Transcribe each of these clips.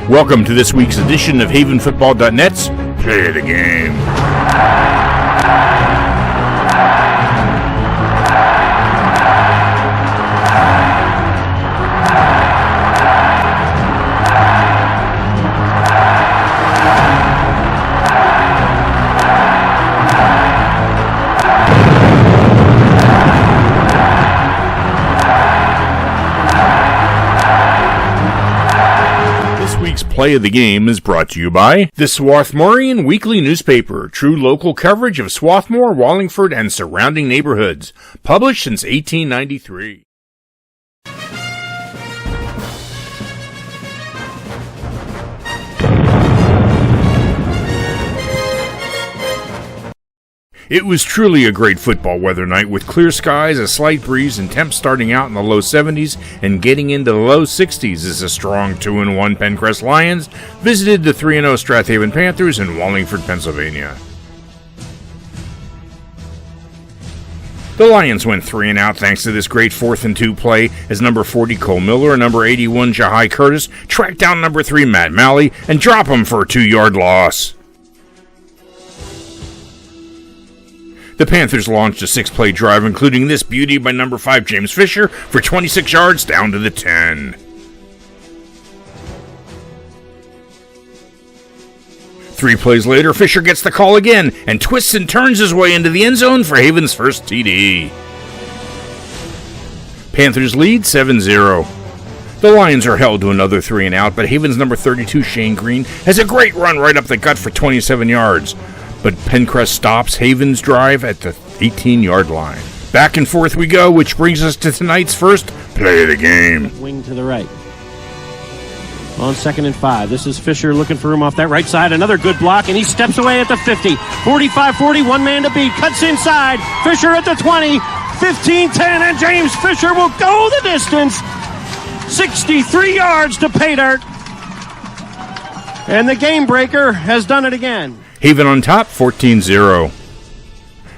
Welcome to this week's edition of HavenFootball.net's Play the Game. Play of the Game is brought to you by the Swarthmorean Weekly Newspaper, true local coverage of Swarthmore, Wallingford, and surrounding neighborhoods, published since 1893. It was truly a great football weather night with clear skies, a slight breeze, and temps starting out in the low 70s and getting into the low 60s as the strong 2-1 Penncrest Lions visited the 3-0 Strath Haven Panthers in Wallingford, Pennsylvania. The Lions went 3-and-out thanks to this great 4th-and-2 play as number 40 Cole Miller and number 81 Jahai Curtis tracked down number 3 Matt Malley and drop him for a 2-yard loss. The Panthers launched a 6-play drive, including this beauty by number 5 James Fisher for 26 yards down to the 10. Three plays later, Fisher gets the call again and twists and turns his way into the end zone for Haven's first TD. Panthers lead 7-0. The Lions are held to another 3-and-out, but Haven's number 32 Shane Green has a great run right up the gut for 27 yards. But Penncrest stops Haven's drive at the 18-yard line. Back and forth we go, which brings us to tonight's first Play of the Game. Wing to the right. On 2nd and 5. This is Fisher looking for room off that right side. Another good block, and he steps away at the 50. 45-40, one man to beat. Cuts inside. Fisher at the 20. 15-10, and James Fisher will go the distance. 63 yards to pay dirt. And the game breaker has done it again. Haven on top, 14-0.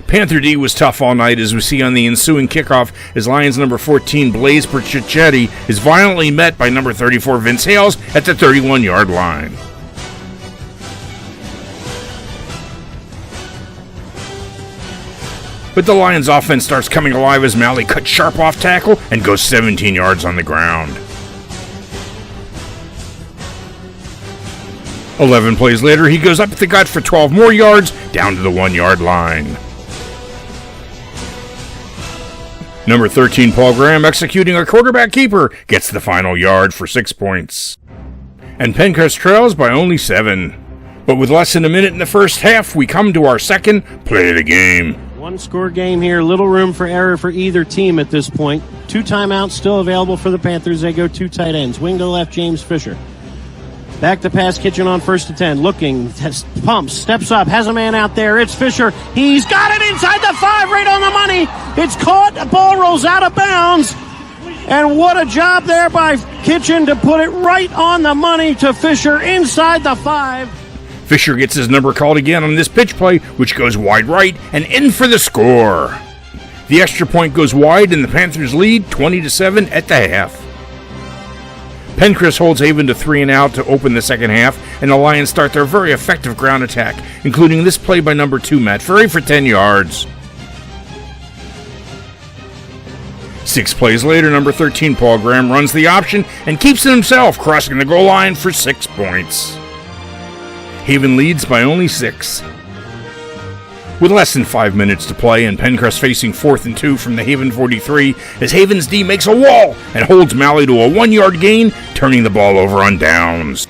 Panther D was tough all night as we see on the ensuing kickoff as Lions number 14 Blaze Percichetti is violently met by number 34 Vince Hales at the 31-yard line. But the Lions offense starts coming alive as Malley cuts sharp off tackle and goes 17 yards on the ground. 11 plays later, he goes up the gut for 12 more yards, down to the 1-yard line. Number 13, Paul Graham, executing a quarterback keeper, gets the final yard for 6 points. And Penncrest trails by only 7. But with less than a minute in the first half, we come to our second Play of the Game. One-score game here, little room for error for either team at this point. 2 timeouts still available for the Panthers. They go 2 tight ends. Wing to the left, James Fisher. Back to pass, Kitchen on 1st and 10. Looking, pumps, steps up, has a man out there. It's Fisher. He's got it inside the 5, right on the money. It's caught. The ball rolls out of bounds. And what a job there by Kitchen to put it right on the money to Fisher inside the 5. Fisher gets his number called again on this pitch play, which goes wide right and in for the score. The extra point goes wide and the Panthers lead 20-7 at the half. Penncrest holds Haven to 3-and-out to open the second half, and the Lions start their very effective ground attack, including this play by number 2 Matt Ferry for 10 yards. 6 plays later, number 13 Paul Graham runs the option and keeps it himself, crossing the goal line for 6 points. Haven leads by only 6. With less than 5 minutes to play and Penncrest facing 4th and 2 from the Haven 43 as Haven's D makes a wall and holds Malley to a 1-yard gain, turning the ball over on downs.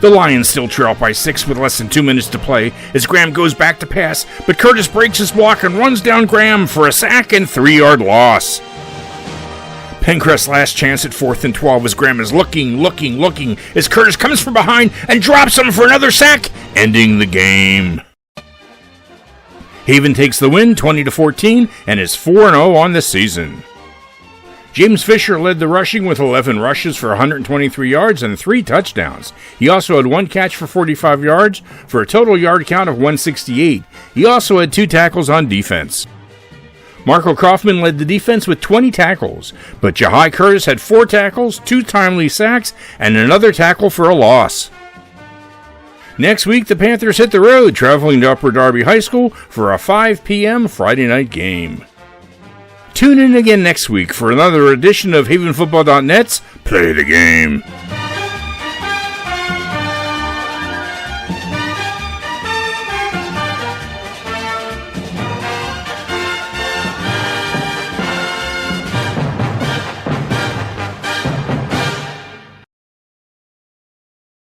The Lions still trail by 6 with less than 2 minutes to play as Graham goes back to pass, but Curtis breaks his block and runs down Graham for a sack and 3-yard loss. Penncrest's last chance at 4th and 12 as Graham is looking as Curtis comes from behind and drops him for another sack, ending the game. Haven takes the win 20-14 and is 4-0 on the season. James Fisher led the rushing with 11 rushes for 123 yards and 3 touchdowns. He also had 1 catch for 45 yards for a total yard count of 168. He also had 2 tackles on defense. Marco Kaufman led the defense with 20 tackles, but Jahai Curtis had 4 tackles, 2 timely sacks, and another tackle for a loss. Next week, the Panthers hit the road, traveling to Upper Darby High School for a 5 p.m. Friday night game. Tune in again next week for another edition of HavenFootball.net's Play the Game.